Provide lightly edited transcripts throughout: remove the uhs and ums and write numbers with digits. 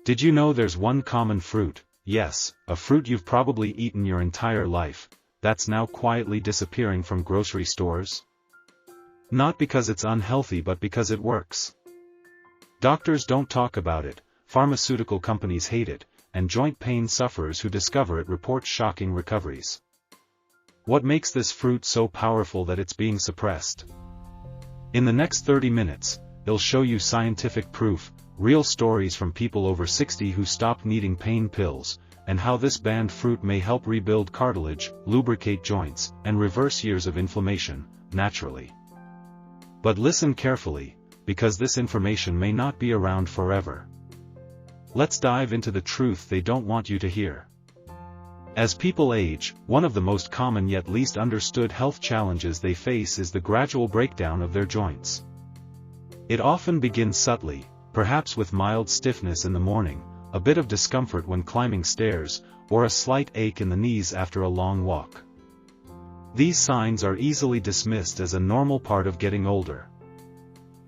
Did you know there's one common fruit, yes, a fruit you've probably eaten your entire life, that's now quietly disappearing from grocery stores? Not because it's unhealthy but because it works. Doctors don't talk about it, pharmaceutical companies hate it, and joint pain sufferers who discover it report shocking recoveries. What makes this fruit so powerful that it's being suppressed? In the next 30 minutes, it'll show you scientific proof, real stories from people over 60 who stopped needing pain pills, and how this banned fruit may help rebuild cartilage, lubricate joints, and reverse years of inflammation, naturally. But listen carefully, because this information may not be around forever. Let's dive into the truth they don't want you to hear. As people age, one of the most common yet least understood health challenges they face is the gradual breakdown of their joints. It often begins subtly, perhaps with mild stiffness in the morning, a bit of discomfort when climbing stairs, or a slight ache in the knees after a long walk. These signs are easily dismissed as a normal part of getting older.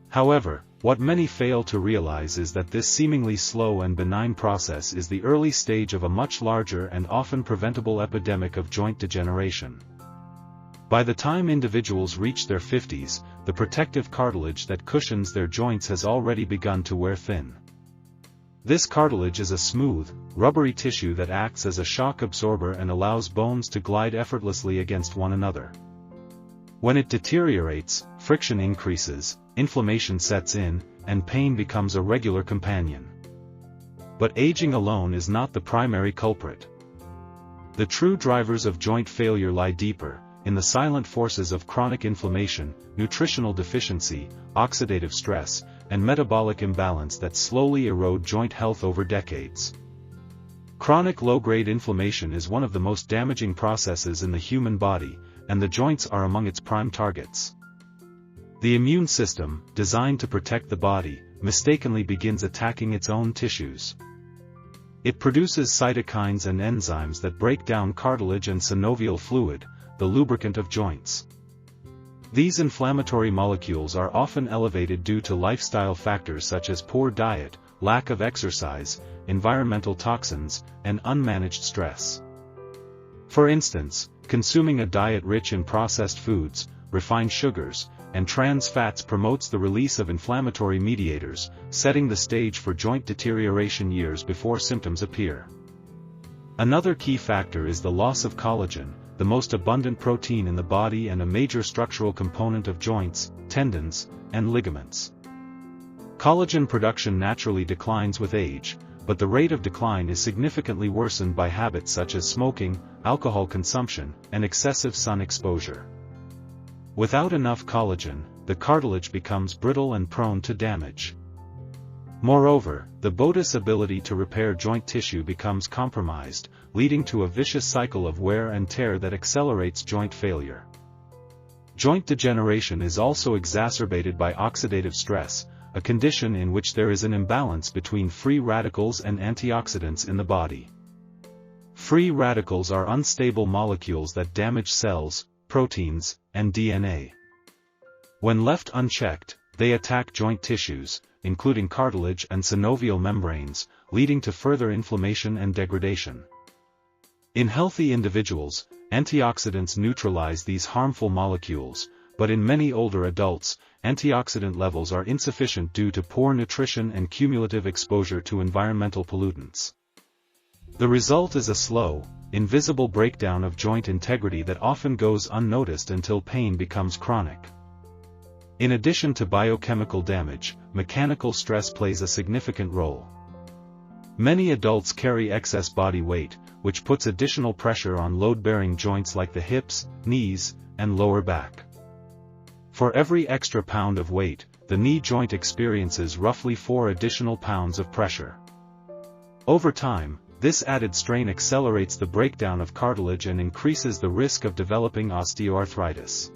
However, what many fail to realize is that this seemingly slow and benign process is the early stage of a much larger and often preventable epidemic of joint degeneration. By the time individuals reach their 50s, the protective cartilage that cushions their joints has already begun to wear thin. This cartilage is a smooth, rubbery tissue that acts as a shock absorber and allows bones to glide effortlessly against one another. When it deteriorates, friction increases, inflammation sets in, and pain becomes a regular companion. But aging alone is not the primary culprit. The true drivers of joint failure lie deeper, in the silent forces of chronic inflammation, nutritional deficiency, oxidative stress, and metabolic imbalance that slowly erode joint health over decades. Chronic low-grade inflammation is one of the most damaging processes in the human body, and the joints are among its prime targets. The immune system, designed to protect the body, mistakenly begins attacking its own tissues. It produces cytokines and enzymes that break down cartilage and synovial fluid, the lubricant of joints. These inflammatory molecules are often elevated due to lifestyle factors such as poor diet, lack of exercise, environmental toxins, and unmanaged stress. For instance, consuming a diet rich in processed foods, refined sugars, and trans fats promotes the release of inflammatory mediators, setting the stage for joint deterioration years before symptoms appear. Another key factor is the loss of collagen, the most abundant protein in the body and a major structural component of joints, tendons, and ligaments. Collagen production naturally declines with age, but the rate of decline is significantly worsened by habits such as smoking, alcohol consumption, and excessive sun exposure. Without enough collagen, the cartilage becomes brittle and prone to damage. Moreover, the body's ability to repair joint tissue becomes compromised, leading to a vicious cycle of wear and tear that accelerates joint failure. Joint degeneration is also exacerbated by oxidative stress, a condition in which there is an imbalance between free radicals and antioxidants in the body. Free radicals are unstable molecules that damage cells, proteins, and DNA. When left unchecked, they attack joint tissues, including cartilage and synovial membranes, leading to further inflammation and degradation. In healthy individuals, antioxidants neutralize these harmful molecules, but in many older adults, antioxidant levels are insufficient due to poor nutrition and cumulative exposure to environmental pollutants. The result is a slow, invisible breakdown of joint integrity that often goes unnoticed until pain becomes chronic. In addition to biochemical damage, mechanical stress plays a significant role. Many adults carry excess body weight, which puts additional pressure on load-bearing joints like the hips, knees, and lower back. For every extra pound of weight, the knee joint experiences roughly 4 additional pounds of pressure. Over time, this added strain accelerates the breakdown of cartilage and increases the risk of developing osteoarthritis.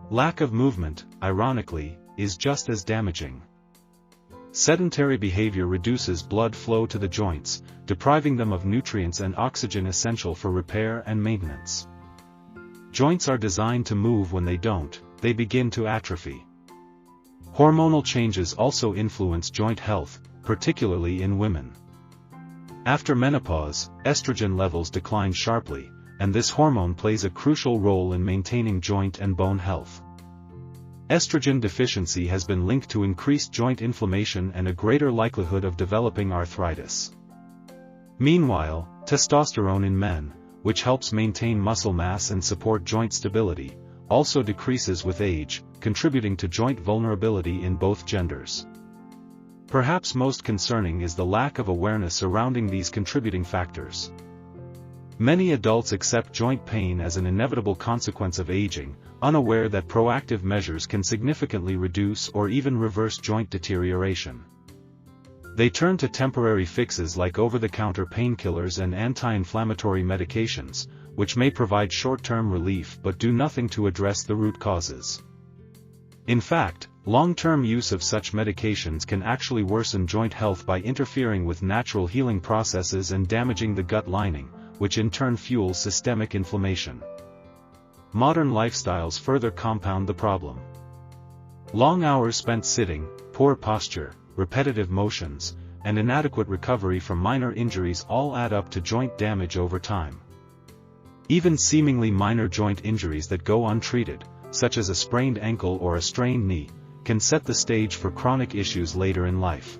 Lack of movement, ironically, is just as damaging. Sedentary behavior reduces blood flow to the joints, depriving them of nutrients and oxygen essential for repair and maintenance. Joints are designed to move. When they don't, they begin to atrophy. Hormonal changes also influence joint health, particularly in women. After menopause, estrogen levels decline sharply, and this hormone plays a crucial role in maintaining joint and bone health. Estrogen deficiency has been linked to increased joint inflammation and a greater likelihood of developing arthritis. Meanwhile, testosterone in men, which helps maintain muscle mass and support joint stability, also decreases with age, contributing to joint vulnerability in both genders. Perhaps most concerning is the lack of awareness surrounding these contributing factors. Many adults accept joint pain as an inevitable consequence of aging, unaware that proactive measures can significantly reduce or even reverse joint deterioration. They turn to temporary fixes like over-the-counter painkillers and anti-inflammatory medications, which may provide short-term relief but do nothing to address the root causes. In fact, long-term use of such medications can actually worsen joint health by interfering with natural healing processes and damaging the gut lining, which in turn fuels systemic inflammation. Modern lifestyles further compound the problem. Long hours spent sitting, poor posture, repetitive motions, and inadequate recovery from minor injuries all add up to joint damage over time. Even seemingly minor joint injuries that go untreated, such as a sprained ankle or a strained knee, can set the stage for chronic issues later in life.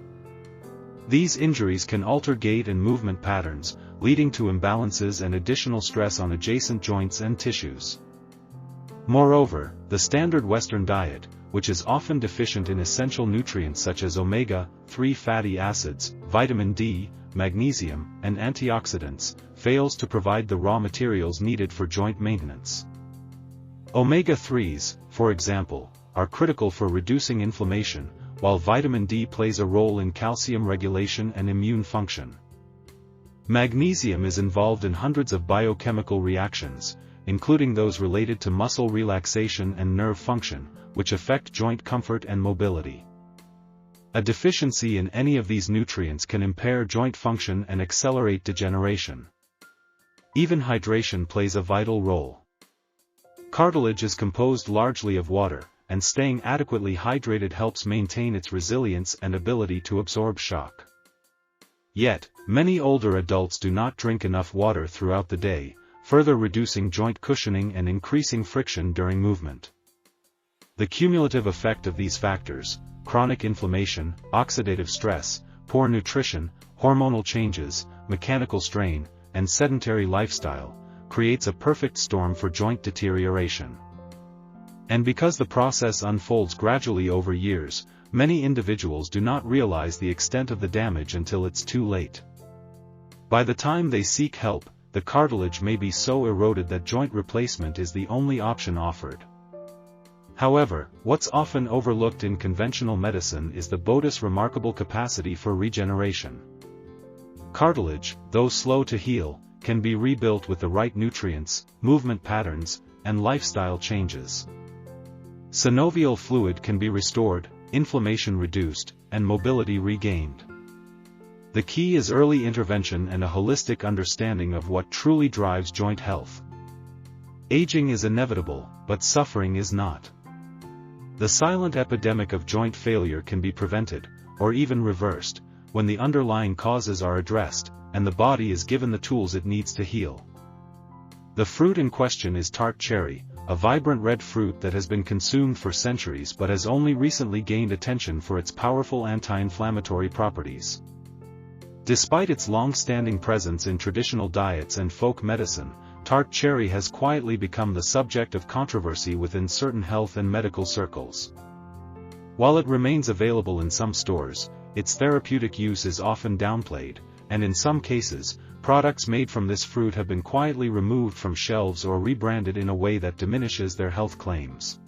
These injuries can alter gait and movement patterns, leading to imbalances and additional stress on adjacent joints and tissues. Moreover, the standard Western diet, which is often deficient in essential nutrients such as omega-3 fatty acids, vitamin D, magnesium, and antioxidants, fails to provide the raw materials needed for joint maintenance. Omega-3s, for example, are critical for reducing inflammation, while vitamin D plays a role in calcium regulation and immune function. Magnesium is involved in hundreds of biochemical reactions, including those related to muscle relaxation and nerve function, which affect joint comfort and mobility. A deficiency in any of these nutrients can impair joint function and accelerate degeneration. Even hydration plays a vital role. Cartilage is composed largely of water, and staying adequately hydrated helps maintain its resilience and ability to absorb shock. Yet, many older adults do not drink enough water throughout the day, further reducing joint cushioning and increasing friction during movement. The cumulative effect of these factors, chronic inflammation, oxidative stress, poor nutrition, hormonal changes, mechanical strain, and sedentary lifestyle, creates a perfect storm for joint deterioration. And because the process unfolds gradually over years, many individuals do not realize the extent of the damage until it's too late. By the time they seek help, the cartilage may be so eroded that joint replacement is the only option offered. However, what's often overlooked in conventional medicine is the body's remarkable capacity for regeneration. Cartilage, though slow to heal, can be rebuilt with the right nutrients, movement patterns, and lifestyle changes. Synovial fluid can be restored, inflammation reduced, and mobility regained. The key is early intervention and a holistic understanding of what truly drives joint health. Aging is inevitable, but suffering is not. The silent epidemic of joint failure can be prevented, or even reversed, when the underlying causes are addressed, and the body is given the tools it needs to heal. The fruit in question is tart cherry, a vibrant red fruit that has been consumed for centuries but has only recently gained attention for its powerful anti-inflammatory properties. Despite its long-standing presence in traditional diets and folk medicine, tart cherry has quietly become the subject of controversy within certain health and medical circles. While it remains available in some stores, its therapeutic use is often downplayed, and in some cases, products made from this fruit have been quietly removed from shelves or rebranded in a way that diminishes their health claims.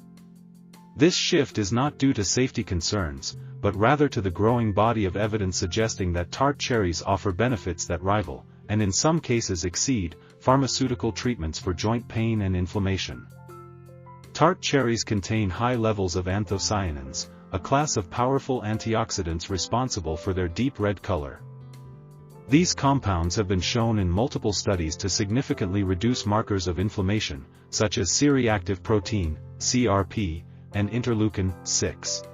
This shift is not due to safety concerns, but rather to the growing body of evidence suggesting that tart cherries offer benefits that rival, and in some cases exceed, pharmaceutical treatments for joint pain and inflammation. Tart cherries contain high levels of anthocyanins, a class of powerful antioxidants responsible for their deep red color. These compounds have been shown in multiple studies to significantly reduce markers of inflammation, such as C-reactive protein, CRP, and interleukin-6.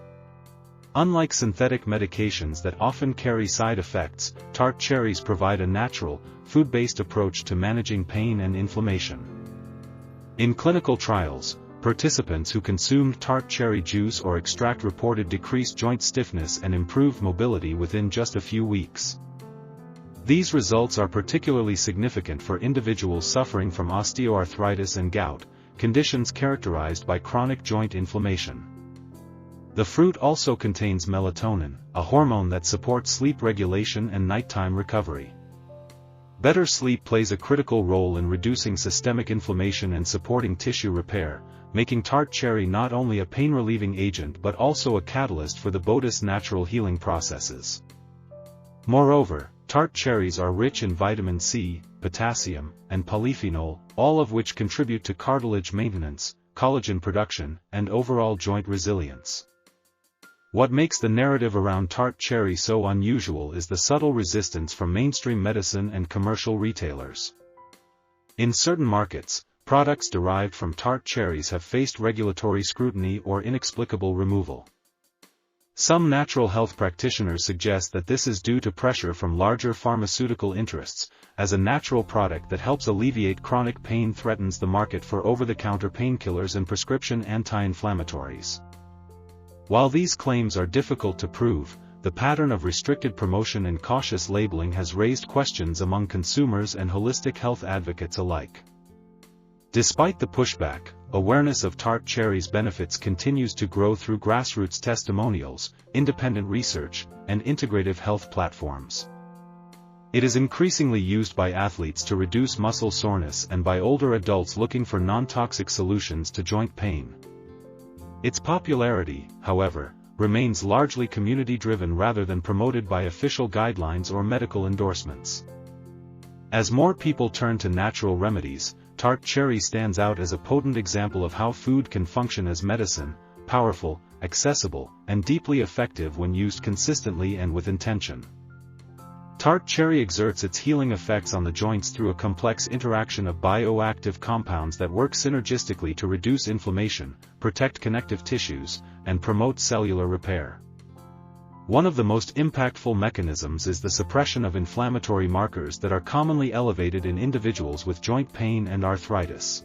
Unlike synthetic medications that often carry side effects, tart cherries provide a natural, food-based approach to managing pain and inflammation. In clinical trials, participants who consumed tart cherry juice or extract reported decreased joint stiffness and improved mobility within just a few weeks. These results are particularly significant for individuals suffering from osteoarthritis and gout, conditions characterized by chronic joint inflammation. The fruit also contains melatonin, a hormone that supports sleep regulation and nighttime recovery. Better sleep plays a critical role in reducing systemic inflammation and supporting tissue repair, making tart cherry not only a pain-relieving agent but also a catalyst for the body's natural healing processes. Moreover, tart cherries are rich in vitamin C, potassium, and polyphenol, all of which contribute to cartilage maintenance, collagen production, and overall joint resilience. What makes the narrative around tart cherry so unusual is the subtle resistance from mainstream medicine and commercial retailers. In certain markets, products derived from tart cherries have faced regulatory scrutiny or inexplicable removal. Some natural health practitioners suggest that this is due to pressure from larger pharmaceutical interests, as a natural product that helps alleviate chronic pain threatens the market for over-the-counter painkillers and prescription anti-inflammatories. While these claims are difficult to prove, the pattern of restricted promotion and cautious labeling has raised questions among consumers and holistic health advocates alike. Despite the pushback, awareness of tart cherry's benefits continues to grow through grassroots testimonials, independent research, and integrative health platforms. It is increasingly used by athletes to reduce muscle soreness and by older adults looking for non-toxic solutions to joint pain. Its popularity, however, remains largely community-driven rather than promoted by official guidelines or medical endorsements. As more people turn to natural remedies, tart cherry stands out as a potent example of how food can function as medicine, powerful, accessible, and deeply effective when used consistently and with intention. Tart cherry exerts its healing effects on the joints through a complex interaction of bioactive compounds that work synergistically to reduce inflammation, protect connective tissues, and promote cellular repair. One of the most impactful mechanisms is the suppression of inflammatory markers that are commonly elevated in individuals with joint pain and arthritis.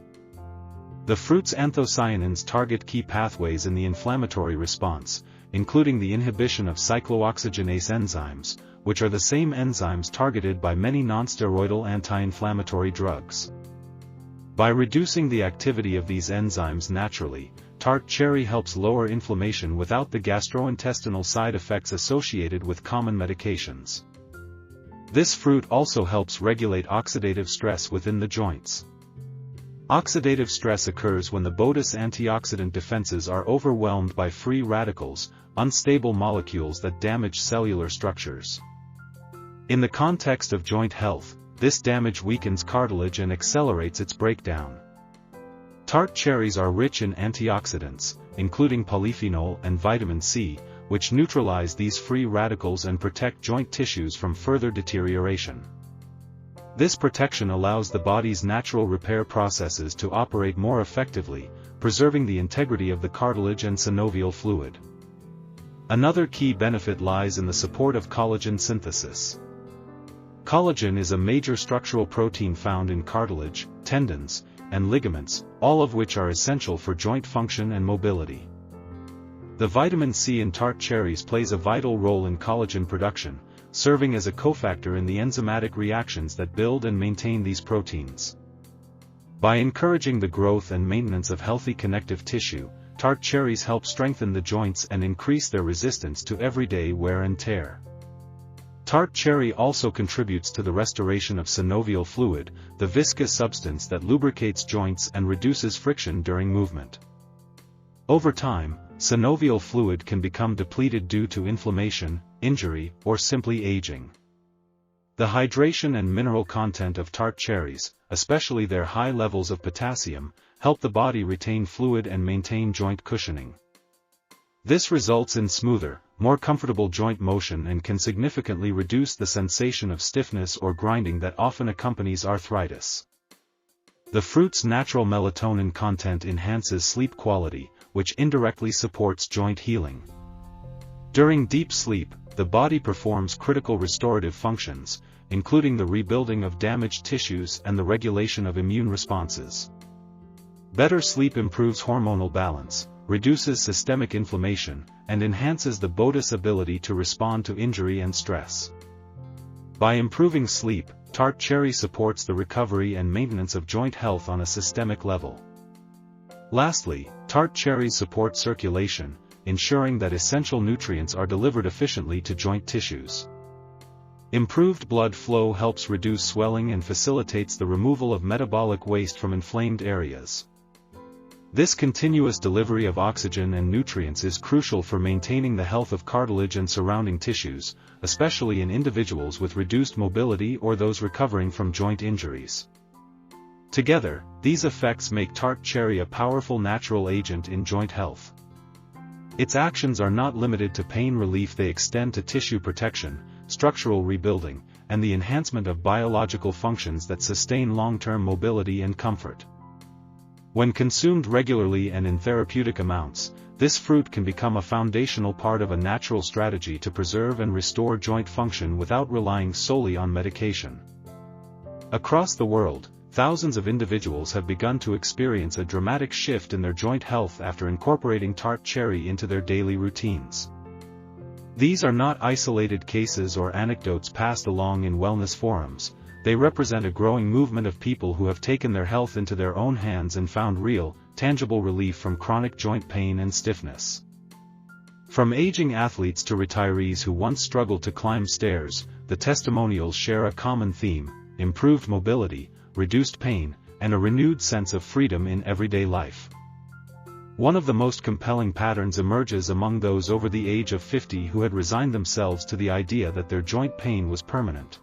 The fruit's anthocyanins target key pathways in the inflammatory response, including the inhibition of cyclooxygenase enzymes, which are the same enzymes targeted by many nonsteroidal anti-inflammatory drugs. By reducing the activity of these enzymes naturally, tart cherry helps lower inflammation without the gastrointestinal side effects associated with common medications. This fruit also helps regulate oxidative stress within the joints. Oxidative stress occurs when the body's antioxidant defenses are overwhelmed by free radicals, unstable molecules that damage cellular structures. In the context of joint health, this damage weakens cartilage and accelerates its breakdown. Tart cherries are rich in antioxidants, including polyphenol and vitamin C, which neutralize these free radicals and protect joint tissues from further deterioration. This protection allows the body's natural repair processes to operate more effectively, preserving the integrity of the cartilage and synovial fluid. Another key benefit lies in the support of collagen synthesis. Collagen is a major structural protein found in cartilage, tendons, and ligaments, all of which are essential for joint function and mobility. The vitamin C in tart cherries plays a vital role in collagen production, serving as a cofactor in the enzymatic reactions that build and maintain these proteins. By encouraging the growth and maintenance of healthy connective tissue, tart cherries help strengthen the joints and increase their resistance to everyday wear and tear. Tart cherry also contributes to the restoration of synovial fluid, the viscous substance that lubricates joints and reduces friction during movement. Over time, synovial fluid can become depleted due to inflammation, injury, or simply aging. The hydration and mineral content of tart cherries, especially their high levels of potassium, help the body retain fluid and maintain joint cushioning. This results in smoother, more comfortable joint motion and can significantly reduce the sensation of stiffness or grinding that often accompanies arthritis. The fruit's natural melatonin content enhances sleep quality, which indirectly supports joint healing. During deep sleep, the body performs critical restorative functions, including the rebuilding of damaged tissues and the regulation of immune responses. Better sleep improves hormonal balance, reduces systemic inflammation, and enhances the body's ability to respond to injury and stress. By improving sleep, tart cherry supports the recovery and maintenance of joint health on a systemic level. Lastly, tart cherries support circulation, ensuring that essential nutrients are delivered efficiently to joint tissues. Improved blood flow helps reduce swelling and facilitates the removal of metabolic waste from inflamed areas. This continuous delivery of oxygen and nutrients is crucial for maintaining the health of cartilage and surrounding tissues, especially in individuals with reduced mobility or those recovering from joint injuries. Together, these effects make tart cherry a powerful natural agent in joint health. Its actions are not limited to pain relief, they extend to tissue protection, structural rebuilding, and the enhancement of biological functions that sustain long-term mobility and comfort. When consumed regularly and in therapeutic amounts, this fruit can become a foundational part of a natural strategy to preserve and restore joint function without relying solely on medication. Across the world, thousands of individuals have begun to experience a dramatic shift in their joint health after incorporating tart cherry into their daily routines. These are not isolated cases or anecdotes passed along in wellness forums. They represent a growing movement of people who have taken their health into their own hands and found real, tangible relief from chronic joint pain and stiffness. From aging athletes to retirees who once struggled to climb stairs, the testimonials share a common theme: improved mobility, reduced pain, and a renewed sense of freedom in everyday life. One of the most compelling patterns emerges among those over the age of 50 who had resigned themselves to the idea that their joint pain was permanent.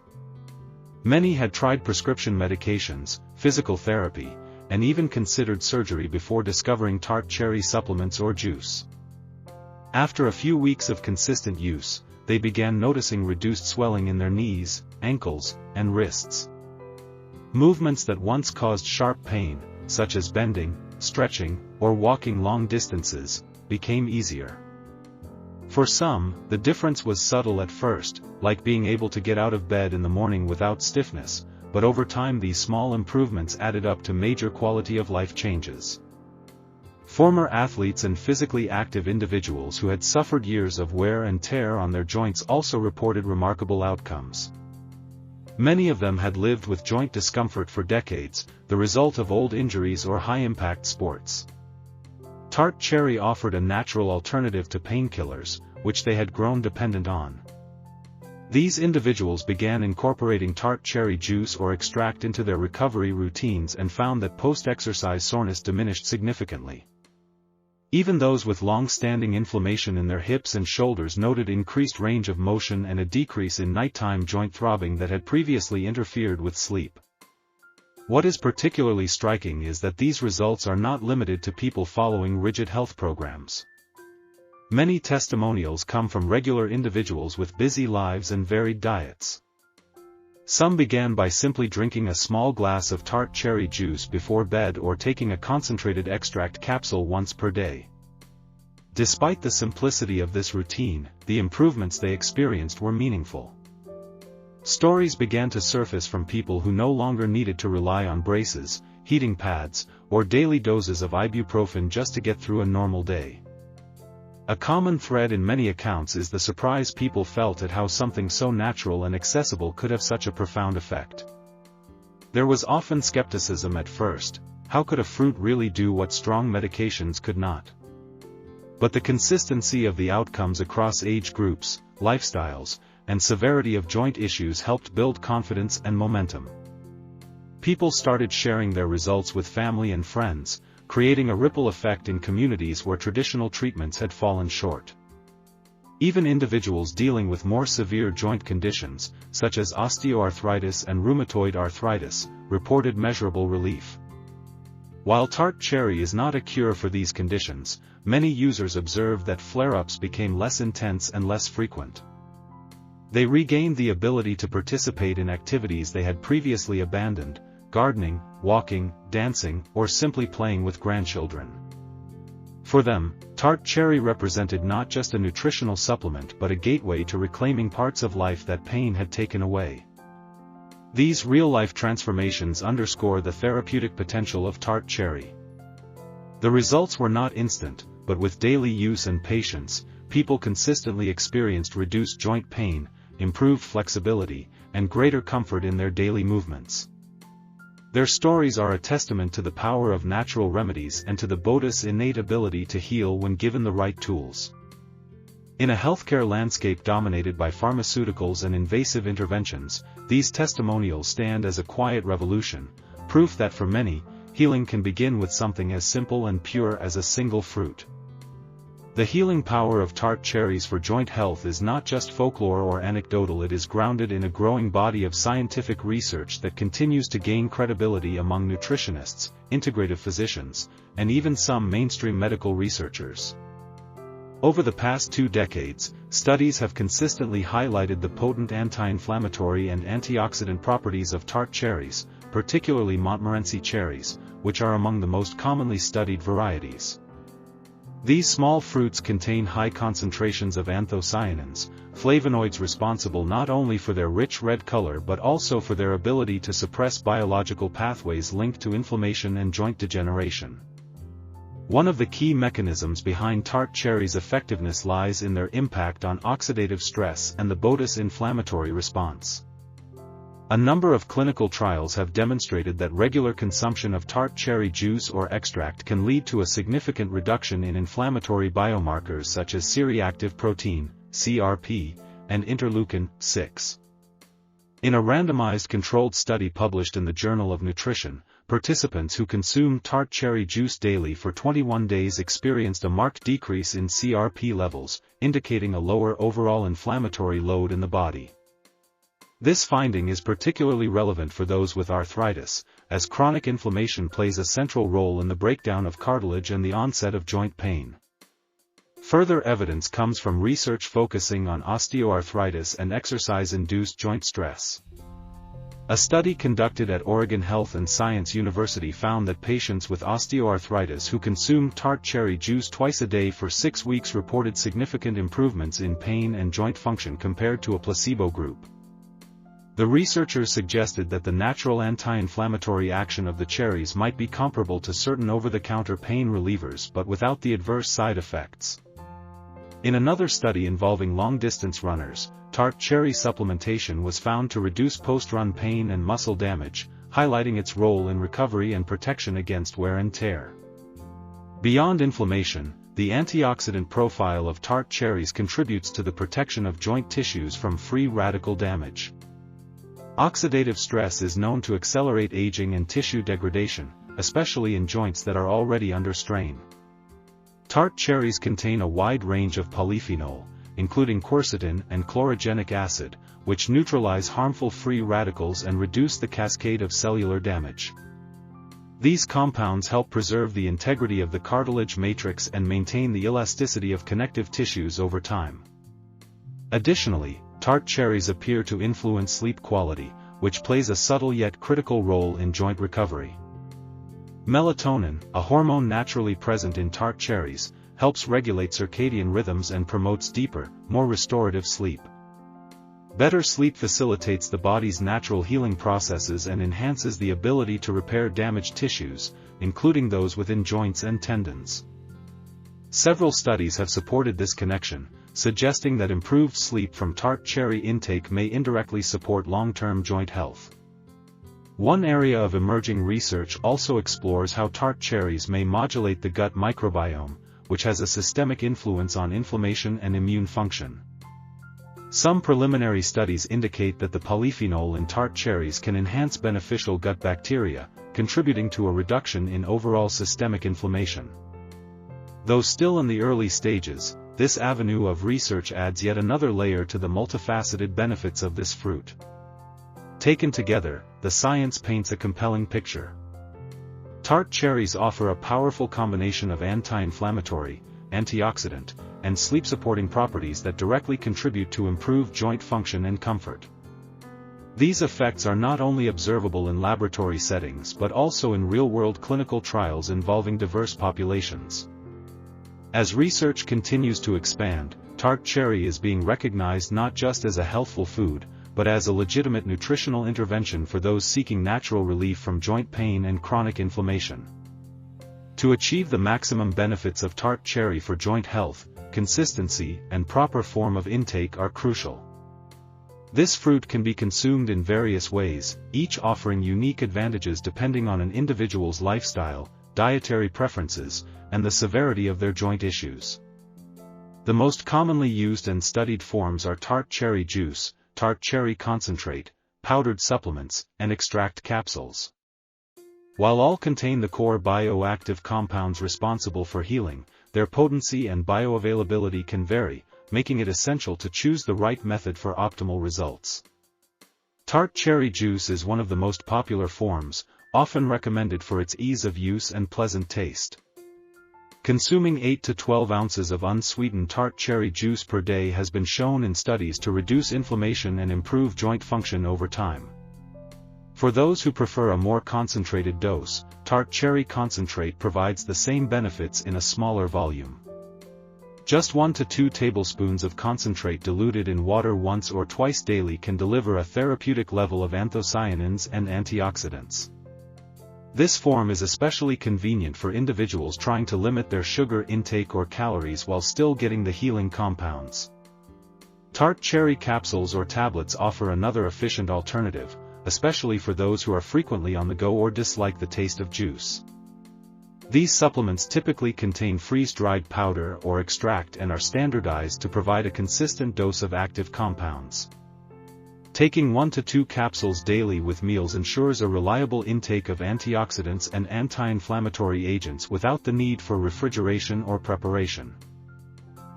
Many had tried prescription medications, physical therapy, and even considered surgery before discovering tart cherry supplements or juice. After a few weeks of consistent use, they began noticing reduced swelling in their knees, ankles, and wrists. Movements that once caused sharp pain, such as bending, stretching, or walking long distances, became easier. For some, the difference was subtle at first, like being able to get out of bed in the morning without stiffness, but over time these small improvements added up to major quality-of-life changes. Former athletes and physically active individuals who had suffered years of wear and tear on their joints also reported remarkable outcomes. Many of them had lived with joint discomfort for decades, the result of old injuries or high-impact sports. Tart cherry offered a natural alternative to painkillers, which they had grown dependent on. These individuals began incorporating tart cherry juice or extract into their recovery routines and found that post-exercise soreness diminished significantly. Even those with long-standing inflammation in their hips and shoulders noted increased range of motion and a decrease in nighttime joint throbbing that had previously interfered with sleep. What is particularly striking is that these results are not limited to people following rigid health programs. Many testimonials come from regular individuals with busy lives and varied diets. Some began by simply drinking a small glass of tart cherry juice before bed or taking a concentrated extract capsule once per day. Despite the simplicity of this routine, the improvements they experienced were meaningful. Stories began to surface from people who no longer needed to rely on braces, heating pads, or daily doses of ibuprofen just to get through a normal day. A common thread in many accounts is the surprise people felt at how something so natural and accessible could have such a profound effect. There was often skepticism at first: how could a fruit really do what strong medications could not? But the consistency of the outcomes across age groups, lifestyles, and severity of joint issues helped build confidence and momentum. People started sharing their results with family and friends, creating a ripple effect in communities where traditional treatments had fallen short. Even individuals dealing with more severe joint conditions, such as osteoarthritis and rheumatoid arthritis, reported measurable relief. While tart cherry is not a cure for these conditions, many users observed that flare-ups became less intense and less frequent. They regained the ability to participate in activities they had previously abandoned: gardening, walking, dancing, or simply playing with grandchildren. For them, tart cherry represented not just a nutritional supplement but a gateway to reclaiming parts of life that pain had taken away. These real-life transformations underscore the therapeutic potential of tart cherry. The results were not instant, but with daily use and patience, people consistently experienced reduced joint pain, improved flexibility, and greater comfort in their daily movements. Their stories are a testament to the power of natural remedies and to the body's innate ability to heal when given the right tools. In a healthcare landscape dominated by pharmaceuticals and invasive interventions, these testimonials stand as a quiet revolution, proof that for many, healing can begin with something as simple and pure as a single fruit. The healing power of tart cherries for joint health is not just folklore or anecdotal, it is grounded in a growing body of scientific research that continues to gain credibility among nutritionists, integrative physicians, and even some mainstream medical researchers. Over the past 2 decades, studies have consistently highlighted the potent anti-inflammatory and antioxidant properties of tart cherries, particularly Montmorency cherries, which are among the most commonly studied varieties. These small fruits contain high concentrations of anthocyanins, flavonoids responsible not only for their rich red color but also for their ability to suppress biological pathways linked to inflammation and joint degeneration. One of the key mechanisms behind tart cherries' effectiveness lies in their impact on oxidative stress and the body's inflammatory response. A number of clinical trials have demonstrated that regular consumption of tart cherry juice or extract can lead to a significant reduction in inflammatory biomarkers such as C-reactive protein, CRP, and interleukin-6. In a randomized controlled study published in the Journal of Nutrition, participants who consumed tart cherry juice daily for 21 days experienced a marked decrease in CRP levels, indicating a lower overall inflammatory load in the body. This finding is particularly relevant for those with arthritis, as chronic inflammation plays a central role in the breakdown of cartilage and the onset of joint pain. Further evidence comes from research focusing on osteoarthritis and exercise-induced joint stress. A study conducted at Oregon Health and Science University found that patients with osteoarthritis who consumed tart cherry juice twice a day for 6 weeks reported significant improvements in pain and joint function compared to a placebo group. The researchers suggested that the natural anti-inflammatory action of the cherries might be comparable to certain over-the-counter pain relievers but without the adverse side effects. In another study involving long-distance runners, tart cherry supplementation was found to reduce post-run pain and muscle damage, highlighting its role in recovery and protection against wear and tear. Beyond inflammation, the antioxidant profile of tart cherries contributes to the protection of joint tissues from free radical damage. Oxidative stress is known to accelerate aging and tissue degradation, especially in joints that are already under strain. Tart cherries contain a wide range of polyphenol, including quercetin and chlorogenic acid, which neutralize harmful free radicals and reduce the cascade of cellular damage. These compounds help preserve the integrity of the cartilage matrix and maintain the elasticity of connective tissues over time. Additionally, tart cherries appear to influence sleep quality, which plays a subtle yet critical role in joint recovery. Melatonin, a hormone naturally present in tart cherries, helps regulate circadian rhythms and promotes deeper, more restorative sleep. Better sleep facilitates the body's natural healing processes and enhances the ability to repair damaged tissues, including those within joints and tendons. Several studies have supported this connection, suggesting that improved sleep from tart cherry intake may indirectly support long-term joint health. One area of emerging research also explores how tart cherries may modulate the gut microbiome, which has a systemic influence on inflammation and immune function. Some preliminary studies indicate that the polyphenol in tart cherries can enhance beneficial gut bacteria, contributing to a reduction in overall systemic inflammation. Though still in the early stages, this avenue of research adds yet another layer to the multifaceted benefits of this fruit. Taken together, the science paints a compelling picture. Tart cherries offer a powerful combination of anti-inflammatory, antioxidant, and sleep-supporting properties that directly contribute to improved joint function and comfort. These effects are not only observable in laboratory settings but also in real-world clinical trials involving diverse populations. As research continues to expand, tart cherry is being recognized not just as a healthful food, but as a legitimate nutritional intervention for those seeking natural relief from joint pain and chronic inflammation. To achieve the maximum benefits of tart cherry for joint health, consistency and proper form of intake are crucial. This fruit can be consumed in various ways, each offering unique advantages depending on an individual's lifestyle, dietary preferences, and the severity of their joint issues. The most commonly used and studied forms are tart cherry juice, tart cherry concentrate, powdered supplements, and extract capsules. While all contain the core bioactive compounds responsible for healing, their potency and bioavailability can vary, making it essential to choose the right method for optimal results. Tart cherry juice is one of the most popular forms, often recommended for its ease of use and pleasant taste. Consuming 8 to 12 ounces of unsweetened tart cherry juice per day has been shown in studies to reduce inflammation and improve joint function over time. For those who prefer a more concentrated dose, tart cherry concentrate provides the same benefits in a smaller volume. Just 1 to 2 tablespoons of concentrate diluted in water once or twice daily can deliver a therapeutic level of anthocyanins and antioxidants. This form is especially convenient for individuals trying to limit their sugar intake or calories while still getting the healing compounds. Tart cherry capsules or tablets offer another efficient alternative, especially for those who are frequently on the go or dislike the taste of juice. These supplements typically contain freeze-dried powder or extract and are standardized to provide a consistent dose of active compounds. Taking 1 to 2 capsules daily with meals ensures a reliable intake of antioxidants and anti-inflammatory agents without the need for refrigeration or preparation.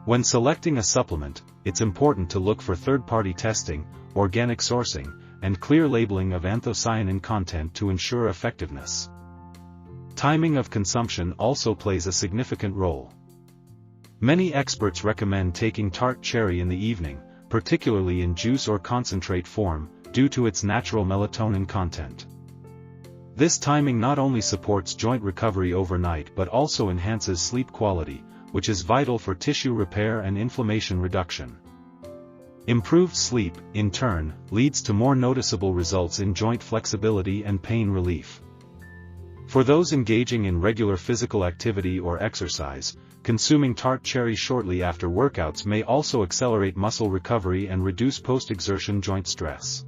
When selecting a supplement, it's important to look for third-party testing, organic sourcing, and clear labeling of anthocyanin content to ensure effectiveness. Timing of consumption also plays a significant role. Many experts recommend taking tart cherry in the evening, particularly in juice or concentrate form, due to its natural melatonin content. This timing not only supports joint recovery overnight but also enhances sleep quality, which is vital for tissue repair and inflammation reduction. Improved sleep, in turn, leads to more noticeable results in joint flexibility and pain relief. For those engaging in regular physical activity or exercise, consuming tart cherry shortly after workouts may also accelerate muscle recovery and reduce post-exertion joint stress.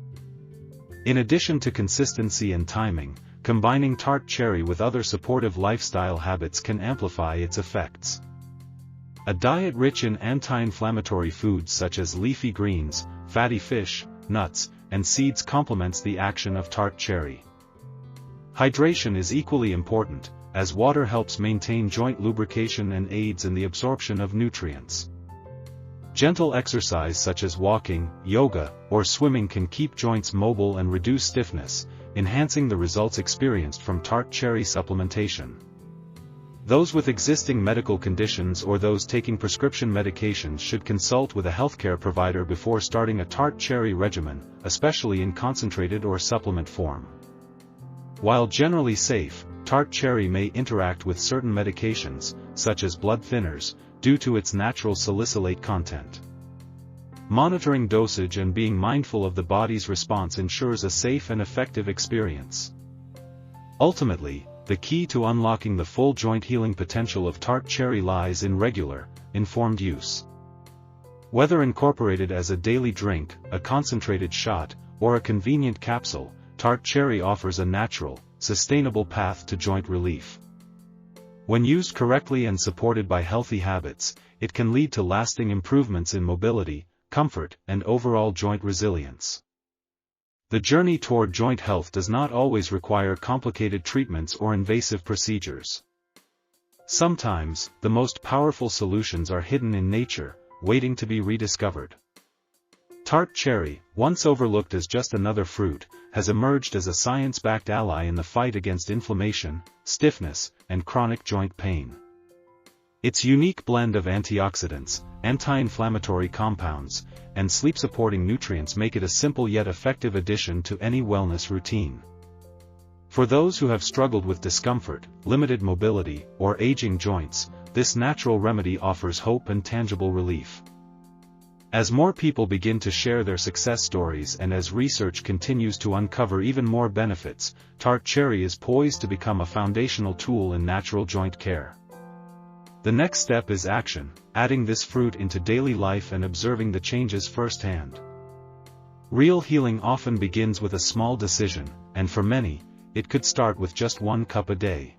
In addition to consistency and timing, combining tart cherry with other supportive lifestyle habits can amplify its effects. A diet rich in anti-inflammatory foods such as leafy greens, fatty fish, nuts, and seeds complements the action of tart cherry. Hydration is equally important, as water helps maintain joint lubrication and aids in the absorption of nutrients. Gentle exercise such as walking, yoga, or swimming can keep joints mobile and reduce stiffness, enhancing the results experienced from tart cherry supplementation. Those with existing medical conditions or those taking prescription medications should consult with a healthcare provider before starting a tart cherry regimen, especially in concentrated or supplement form. While generally safe, tart cherry may interact with certain medications, such as blood thinners, due to its natural salicylate content. Monitoring dosage and being mindful of the body's response ensures a safe and effective experience. Ultimately, the key to unlocking the full joint healing potential of tart cherry lies in regular, informed use. Whether incorporated as a daily drink, a concentrated shot, or a convenient capsule, tart cherry offers a natural, sustainable path to joint relief. When used correctly and supported by healthy habits, it can lead to lasting improvements in mobility, comfort, and overall joint resilience. The journey toward joint health does not always require complicated treatments or invasive procedures. Sometimes, the most powerful solutions are hidden in nature, waiting to be rediscovered. Tart cherry, once overlooked as just another fruit, has emerged as a science-backed ally in the fight against inflammation, stiffness, and chronic joint pain. Its unique blend of antioxidants, anti-inflammatory compounds, and sleep-supporting nutrients make it a simple yet effective addition to any wellness routine. For those who have struggled with discomfort, limited mobility, or aging joints, this natural remedy offers hope and tangible relief. As more people begin to share their success stories and as research continues to uncover even more benefits, tart cherry is poised to become a foundational tool in natural joint care. The next step is action, adding this fruit into daily life and observing the changes firsthand. Real healing often begins with a small decision, and for many, it could start with just 1 cup a day.